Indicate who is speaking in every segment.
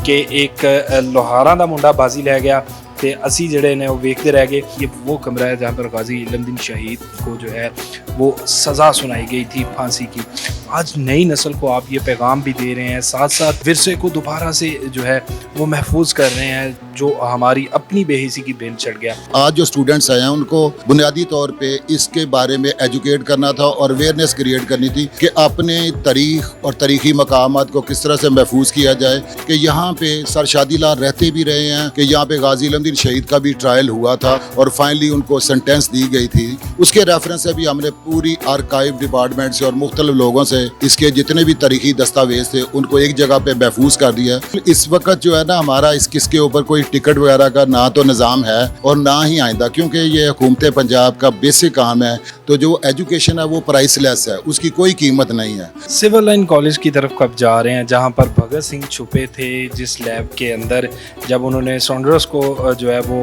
Speaker 1: कि एक लोहारा दा मुंडा बाजी लै गया तो असी जड़े ने वो वेखते रह गए। ये वो कमरा है जहाँ पर गाजी इल्मुद्दीन शहीद को जो है वो सज़ा सुनाई गई थी फांसी की। आज नई नस्ल को आप ये पैगाम भी दे रहे हैं, साथ साथ विरसे को दोबारा से जो है वो महफूज कर रहे हैं जो हमारी अपनी बेहिसी की बेन चढ़ गया।
Speaker 2: आज जो स्टूडेंट्स आए हैं उनको बुनियादी तौर पे इसके बारे में एजुकेट करना था और अवेयरनेस क्रिएट करनी थी कि अपने तारीख और तारीखी मकामात को किस तरह से महफूज किया जाए, कि यहाँ पे सर शादीलाल रहते भी रहे हैं, कि यहाँ पे गाजी इल्मुद्दीन शहीद का भी ट्रायल हुआ था और फाइनली उनको सेंटेंस दी गई थी। उसके रेफरेंस से भी हमने पूरी आर्काइव डिपार्टमेंट से और मुख्तलिफ लोगों से इसके जितने भी तारीखी दस्तावेज थे उनको एक जगह पे महफूज कर दिया। इस वक्त जो है ना हमारा इस किसके ऊपर कोई टिकट वगैरह का ना तो निज़ाम है और ना ही आइंदा, क्योंकि ये हुकूमत पंजाब का बेसिक काम है। तो जो एजुकेशन है वो प्राइसलेस है, उसकी कोई कीमत नहीं है।
Speaker 1: सिविल लाइन कॉलेज की तरफ कब जा रहे हैं जहाँ पर भगत सिंह छुपे थे, जिस लैब के अंदर जब उन्होंने सॉन्डर्स को जो है वो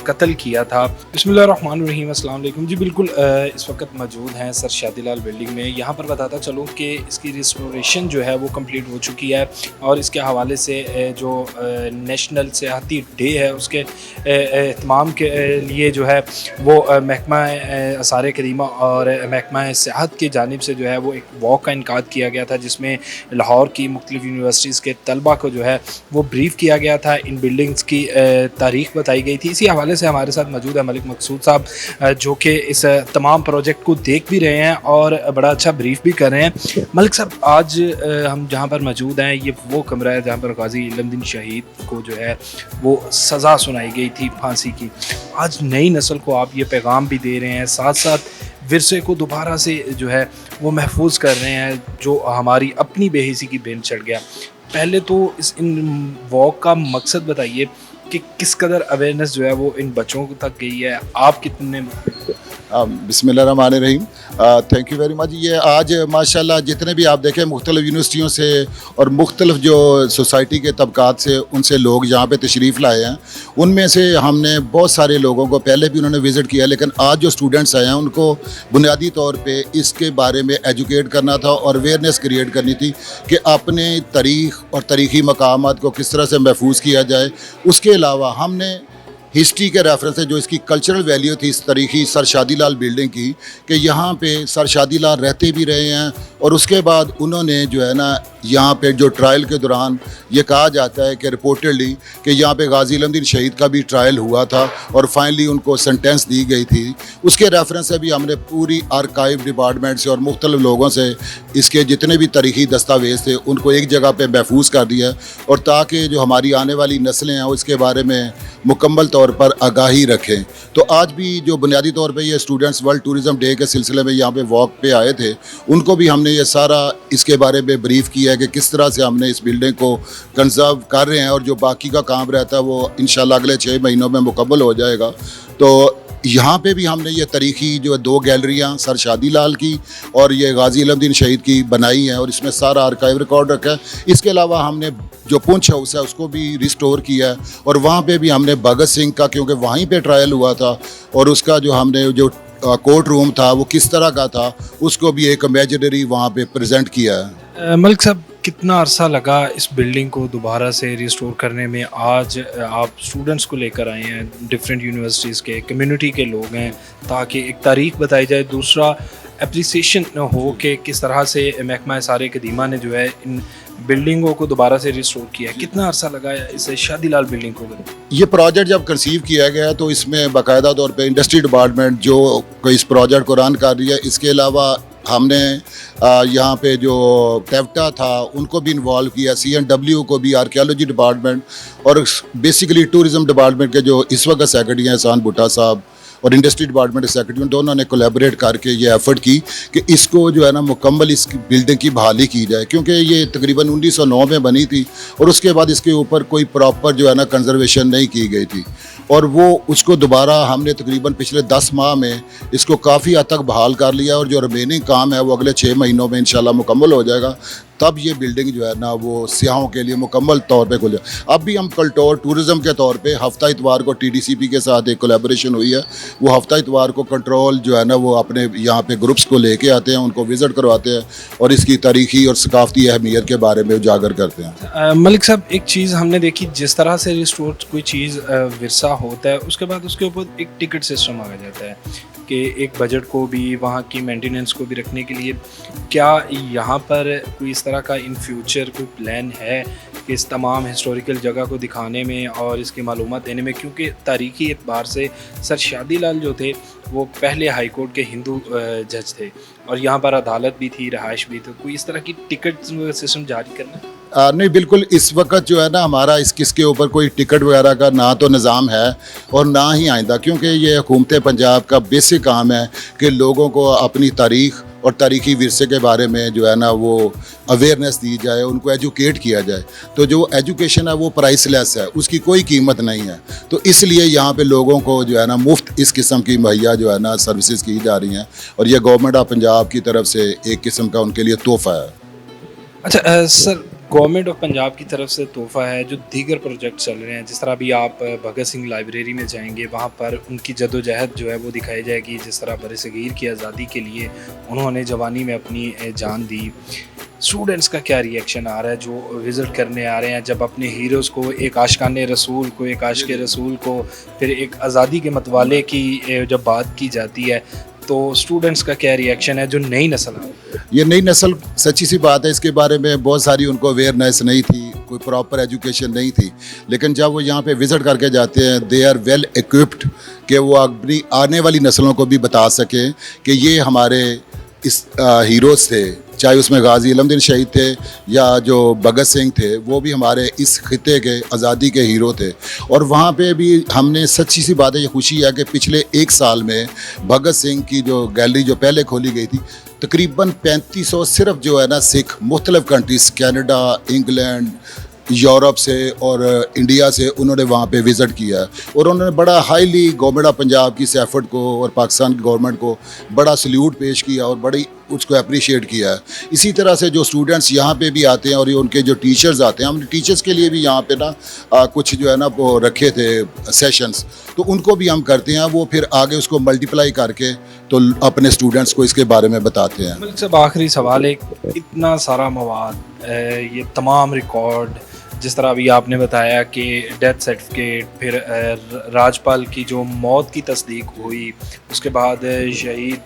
Speaker 1: कत्ल किया था। बिस्मिल्लाहिर्रहमानिर्रहीम, अस्सलाम वालेकुम जी। बिल्कुल इस वक्त मौजूद हैं सर शादीलाल बिल्डिंग में। यहाँ पर बताता चलूँ कि इसकी रिस्टोरेशन जो है वो कंप्लीट हो चुकी है और इसके हवाले से जो नेशनल सियाहती डे है उसके एहतमाम के लिए जो है वो महकमा आसार कदीमा और महकमा सियाहत की जानिब से जो है वो एक वॉक का इनकाद किया गया था, जिसमें लाहौर की मुख्तलिफ यूनिवर्सिटीज़ के तलबा को जो है वो ब्रीफ किया गया था, इन बिल्डिंग्स की तारीख बताई गई थी। इसी हवाले से हमारे साथ मौजूद है मलिक मकसूद साहब, जो कि इस तमाम प्रोजेक्ट को देख भी रहे हैं और बड़ा अच्छा ब्रीफ भी कर रहे हैं। मलिक साहब, आज हम जहाँ पर मौजूद हैं ये वो कमरा है जहाँ पर गाजी इल्मुद्दीन शहीद को जो है वो सज़ा सुनाई गई थी फांसी की। आज नई नस्ल को आप ये पैगाम भी दे रहे हैं, साथ साथ विरसे को दोबारा से जो है वो महफूज कर रहे हैं जो हमारी अपनी बेहिसी की बेन चढ़ गया। पहले तो इन वॉक का मकसद बताइए कि किस कदर अवेयरनेस जो है वो इन बच्चों तक गई है, आप कितने
Speaker 2: बिस्मिल्लाहिर्रहमानिर्रहीम, थैंक यू वेरी मच। ये आज माशाल्लाह जितने भी आप देखें मुख्तलिफ यूनिवर्सिटियों से और मुख्तलिफ जो सोसाइटी के तबकात से उनसे लोग यहाँ पे तशरीफ़ लाए हैं, उनमें से हमने बहुत सारे लोगों को पहले भी उन्होंने विज़िट किया, लेकिन आज जो स्टूडेंट्स आए हैं उनको बुनियादी तौर पे इसके बारे में एजुकेट करना था और अवेयरनेस क्रिएट करनी थी कि अपने तारीख़ और तारीखी मकामात को किस तरह से महफूज किया जाए। उसके अलावा हमने हिस्ट्री के रेफरेंस से जो इसकी कल्चरल वैल्यू थी इस तारीखी सर शादीलाल बिल्डिंग की, कि यहाँ पे सर शादीलाल रहते भी रहे हैं और उसके बाद उन्होंने जो है ना यहाँ पे जो ट्रायल के दौरान ये कहा जाता है कि रिपोर्टेडली कि यहाँ पे गाजी इल्मुद्दीन शहीद का भी ट्रायल हुआ था और फाइनली उनको सेंटेंस दी गई थी। उसके रेफरेंस से भी हमने पूरी आर्काइव डिपार्टमेंट से और मुख्तलिफ लोगों से इसके जितने भी तारीखी दस्तावेज थे उनको एक जगह पे महफूज कर दिया, और ताकि जो हमारी आने वाली नस्लें हैं उसके बारे में मुकम्मल तौर पर आगाही रखें। तो आज भी जो बुनियादी तौर पे ये स्टूडेंट्स वर्ल्ड टूरिज़म डे के सिलसिले में यहाँ पे वॉक पे आए थे, उनको भी हमने ये सारा इसके बारे में ब्रीफ़ किया है कि किस तरह से हमने इस बिल्डिंग को कंजर्व कर रहे हैं और जो बाकी का काम रहता है वो इंशाल्लाह अगले 6 महीनों में मुकम्मल हो जाएगा। तो यहाँ पे भी हमने ये तारीखी जो 2 गैलरियाँ सर शादीलाल की और ये गाजी इल्मुद्दीन शहीद की बनाई हैं और इसमें सारा आर्काइव रिकॉर्ड रखा है। इसके अलावा हमने जो पुंछ हाउस है उसको भी रिस्टोर किया है और वहाँ पे भी हमने भगत सिंह का, क्योंकि वहीं पे ट्रायल हुआ था और उसका जो हमने जो कोर्ट रूम था वो किस तरह का था उसको भी एक इमेजिनरी वहाँ पे प्रेजेंट किया है।
Speaker 1: मलिक साहब, कितना अरसा लगा इस बिल्डिंग को दोबारा से रिस्टोर करने में? आज आप स्टूडेंट्स को लेकर आए हैं, डिफरेंट यूनिवर्सिटीज़ के कम्युनिटी के लोग हैं, ताकि एक तारीख बताई जाए, दूसरा एप्रिसिएशन हो कि किस तरह से महकमा आसार कदीमा ने जो है इन बिल्डिंगों को दोबारा से रिस्टोर किया है। कितना अरसा लगा इसे शादीलाल बिल्डिंग को?
Speaker 2: ये प्रोजेक्ट जब कंसीव किया गया तो इसमें बाकायदा तौर पे इंडस्ट्री डिपार्टमेंट जो इस प्रोजेक्ट को रन कर रही है, इसके अलावा हमने यहाँ पे जो टेवटा था उनको भी इन्वॉल्व किया, CNW को भी, आर्कियोलॉजी डिपार्टमेंट और बेसिकली टूरिज़म डिपार्टमेंट के जो इस वक्त सेक्रेटरी हैं एहसान भुट्टा साहब और इंडस्ट्री डिपार्टमेंट के सेक्रेटरी, दोनों ने कोलैबोरेट करके ये एफर्ट की कि इसको जो है ना मुकम्मल इस बिल्डिंग की बहाली की जाए, क्योंकि ये तकरीबन 1909 में बनी थी और उसके बाद इसके ऊपर कोई प्रॉपर जो है ना कंजर्वेशन नहीं की गई थी और वो उसको दोबारा हमने तकरीबन पिछले 10 माह में इसको काफ़ी हद तक बहाल कर लिया और जो रिमेनिंग काम है वो अगले 6 महीनों में इंशाल्लाह मुकम्मल हो जाएगा। तब ये बिल्डिंग जो है ना वो सियाहों के लिए मुकम्मल तौर पे खुल जाए। अब भी हम कल्टोर टूरिज़म के तौर पे हफ्ता इतवार को TDCP के साथ एक कोलैबोरेशन हुई है। वो हफ्ता इतवार को कंट्रोल जो है ना वो अपने यहाँ पे ग्रुप्स को लेके आते हैं, उनको विज़िट करवाते हैं और इसकी तारीख़ी और सकाफ़ती अहमियत के बारे में उजागर करते हैं।
Speaker 1: मलिक साहब, एक चीज़ हमने देखी, जिस तरह से रिस्टोर कोई चीज़ विरसा होता है उसके बाद उसके ऊपर एक टिकट सिस्टम आ जाता है कि एक बजट को भी, वहाँ की मेंटेनेंस को भी रखने के लिए। क्या यहाँ पर कोई इस तरह का इन फ्यूचर कोई प्लान है कि इस तमाम हिस्टोरिकल जगह को दिखाने में और इसकी मालूमात देने में? क्योंकि तारीख़ी एतबार से सर शादी लाल जो थे वो पहले हाई कोर्ट के हिंदू जज थे और यहाँ पर अदालत भी थी, रहाइश भी थी। कोई इस तरह की टिकट सिस्टम जारी करना?
Speaker 2: नहीं, बिल्कुल इस वक्त जो है ना हमारा इस किसके ऊपर कोई टिकट वगैरह का ना तो निज़ाम है और ना ही आइंदा, क्योंकि ये हुकूमत पंजाब का बेसिक काम है कि लोगों को अपनी तारीख़ और तारीख़ी विरसे के बारे में जो है ना वो अवेयरनेस दी जाए, उनको एजुकेट किया जाए। तो जो एजुकेशन है वो प्राइसलेस है, उसकी कोई कीमत नहीं है। तो इसलिए यहाँ पे लोगों को जो है ना मुफ्त इस किस्म की मुहैया जो है ना सर्विसेज की जा रही हैं और ये गवर्नमेंट ऑफ पंजाब की तरफ से एक किस्म का उनके लिए तोहफ़ा है।
Speaker 1: अच्छा सर, गवर्नमेंट ऑफ पंजाब की तरफ से तोहफ़ा है, जो दीगर प्रोजेक्ट चल रहे हैं, जिस तरह भी आप भगत सिंह लाइब्रेरी में जाएंगे वहाँ पर उनकी जदोजहद जो है वो दिखाई जाएगी। जिस तरह बरसगीर की आज़ादी के लिए उन्होंने जवानी में अपनी जान दी। स्टूडेंट्स का क्या रिएक्शन आ रहा है जो विज़िट करने आ रहे हैं, जब अपने हीरोज़ को, एक आशिकाने रसूल को, एक आशिक रसूल को, फिर एक आज़ादी के मतवाले की जब बात की जाती है तो स्टूडेंट्स का क्या रिएक्शन है जो नई नस्ल है?
Speaker 2: ये नई नस्ल, सच्ची सी बात है, इसके बारे में बहुत सारी उनको अवेयरनेस नहीं थी, कोई प्रॉपर एजुकेशन नहीं थी। लेकिन जब वो यहाँ पे विज़िट करके जाते हैं, दे आर वेल इक्विप्ड कि वो अपनी आने वाली नस्लों को भी बता सकें कि ये हमारे इस हीरोज़ थे, चाहे उसमें गाजी इलमदीन शहीद थे या जो भगत सिंह थे, वो भी हमारे इस खिते के आज़ादी के हीरो थे। और वहाँ पे भी हमने, सच्ची सी बात है, ये खुशी है कि पिछले एक साल में भगत सिंह की जो गैलरी जो पहले खोली गई थी, तकरीबन 3500 सिर्फ जो है ना सिख मुख्तलिफ़ कंट्रीज़, कैनेडा, इंग्लैंड, यूरोप से और इंडिया से उन्होंने वहाँ पे विज़िट किया है और उन्होंने बड़ा हाईली गवर्नमेंट ऑफ पंजाब की इस एफर्ट को और पाकिस्तान की गवर्नमेंट को बड़ा सल्यूट पेश किया और बड़ी उसको अप्रिशिएट किया है। इसी तरह से जो स्टूडेंट्स यहाँ पे भी आते हैं और ये उनके जो टीचर्स आते हैं, हमने टीचर्स के लिए भी यहाँ पे ना कुछ जो है ना वो रखे थे सेशंस, तो उनको भी हम करते हैं। वो फिर आगे उसको मल्टीप्लाई करके तो अपने स्टूडेंट्स को इसके बारे में बताते हैं।
Speaker 1: मलिक साहब, आखिरी सवाल है, इतना सारा मवाद, ये तमाम रिकॉर्ड, जिस तरह अभी आपने बताया कि डेथ सर्टिफिकेट, फिर राजपाल की जो मौत की तस्दीक हुई, उसके बाद शहीद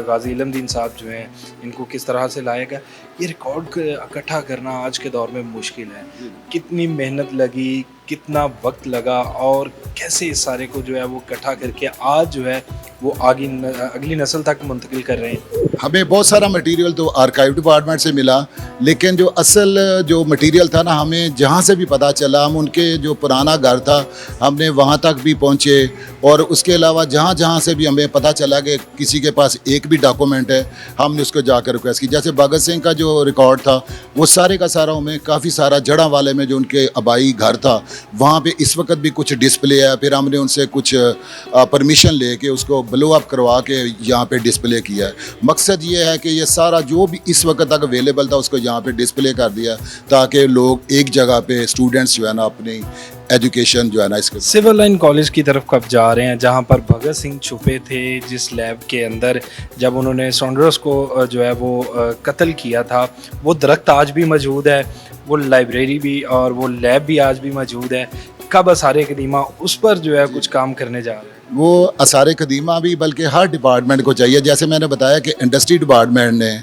Speaker 1: गाजी इलमदीन साहब जो हैं, इनको किस तरह से लाया गया, ये रिकॉर्ड इकट्ठा करना आज के दौर में मुश्किल है। कितनी मेहनत लगी, कितना वक्त लगा और कैसे इस सारे को जो है वो इकट्ठा करके आज जो है वो अगली नस्ल तक मुंतकिल कर रहे हैं?
Speaker 2: हमें बहुत सारा मटेरियल तो आर्काइव डिपार्टमेंट से मिला, लेकिन जो असल जो मटेरियल था ना, हमें जहाँ से भी पता चला, हम उनके जो पुराना घर था हमने वहाँ तक भी पहुँचे और उसके अलावा जहाँ जहाँ से भी हमें पता चला कि किसी के पास एक भी डॉक्यूमेंट है, हमने उसको जाकर रिक्वेस्ट की। जैसे भगत सिंह का जो रिकॉर्ड था वो सारे का सारा हमें काफ़ी सारा जड़ा वाले में जो उनके आबाई घर था वहाँ पे इस वक्त भी कुछ डिस्प्ले है। फिर हमने उनसे कुछ परमिशन लेके उसको ब्लो अप करवा के यहाँ पे डिस्प्ले किया है। मकसद ये है कि ये सारा जो भी इस वक्त तक अवेलेबल था उसको यहाँ पे डिस्प्ले कर दिया ताकि लोग एक जगह पे स्टूडेंट्स जो है ना अपनी एजुकेशन जो है ना इसके।
Speaker 1: सिविल लाइन कॉलेज की तरफ कब जा रहे हैं जहाँ पर भगत सिंह छुपे थे, जिस लैब के अंदर जब उन्होंने सॉन्डर्स को जो है वो कत्ल किया था, वो दरख्त आज भी मौजूद है, वो लाइब्रेरी भी और वो लैब भी आज भी मौजूद है। कब आसार कदीमा उस पर जो है कुछ काम करने जा रहे हैं?
Speaker 2: वो आसार कदीमा भी बल्कि हर डिपार्टमेंट को चाहिए। जैसे मैंने बताया कि इंडस्ट्री डिपार्टमेंट ने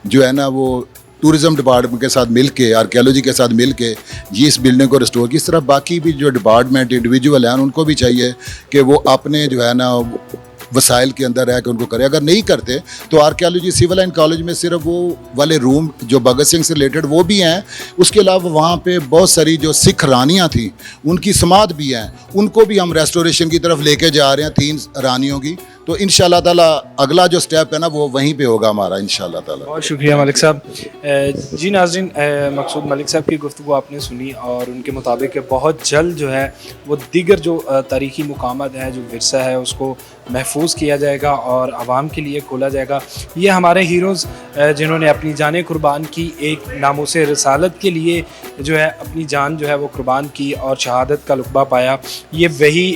Speaker 2: जो है ना वो टूरिज़म डिपार्टमेंट के साथ मिल के, आर्कियोलॉजी के साथ मिल के ये इस बिल्डिंग को रिस्टोर की। इस तरह बाकी भी जो डिपार्टमेंट इंडिविजुअल हैं उनको भी चाहिए कि वो अपने जो है ना वसाइल के अंदर रह के उनको करें। अगर नहीं करते तो आर्कियोलॉजी सिविल लाइन कॉलेज में सिर्फ वो वाले रूम जो भगत सिंह से रिलेटेड वो भी हैं, उसके अलावा वहाँ पे बहुत सारी जो सिख रानियाँ थी उनकी समाध भी हैं, उनको भी हम रेस्टोरेशन की तरफ लेके जा रहे हैं, 3 रानियों की, तो इंशाल्लाह ताला अगला जो स्टेप है ना वो वहीं पे होगा हमारा इंशाल्लाह ताला।
Speaker 1: बहुत शुक्रिया मलिक साहब। जी नाज़रीन, मकसूद मलिक साहब की गुफ्तगू आपने सुनी और उनके मुताबिक कि बहुत जल्द जो है वो दीगर जो तारीख़ी मुकामात हैं, जो विरसा है, उसको महफूज किया जाएगा और आवाम के लिए खोला जाएगा। ये हमारे हीरोज़ जिन्होंने अपनी जानें कुर्बान की, एक नामूस रसालत के लिए जो है अपनी जान जो है वो कुर्बान की और शहादत का लुक़बा पाया, ये वही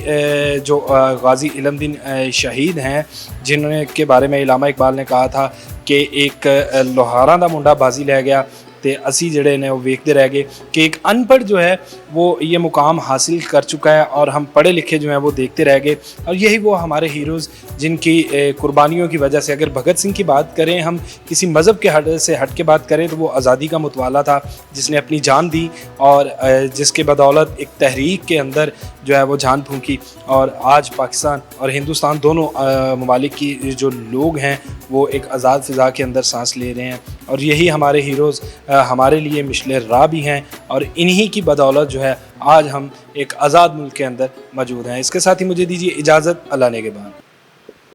Speaker 1: जो गाज़ी इलमदीन शहीद हैं जिन्होंने के बारे में इलामा इकबाल ने कहा था कि एक लोहारा दा मुंडा बाजी लै गया तो असी जड़े ने वो वेखते रह गए कि एक अनपढ़ जो है वो ये मुकाम हासिल कर चुका है और हम पढ़े लिखे जो हैं वो देखते रह गए। और यही वो हमारे हीरोज़ जिनकी कुर्बानियों की वजह से, अगर भगत सिंह की बात करें, हम किसी मज़हब के हट के बात करें तो वो आज़ादी का मुतवाला था जिसने अपनी जान दी और जिसके बदौलत एक तहरीक के अंदर जो है वो जान फूंकी और आज पाकिस्तान और हिंदुस्तान दोनों ममालिक की जो लोग हैं वो एक आज़ाद फ़िज़ा के अंदर सांस ले रहे हैं। और यही हमारे हीरोज़ हमारे लिए मिशले राह भी हैं और इन्हीं की बदौलत जो है आज हम एक आज़ाद मुल्क के अंदर मौजूद हैं। इसके साथ ही मुझे दीजिए इजाज़त। अल्लाह नेगहबान।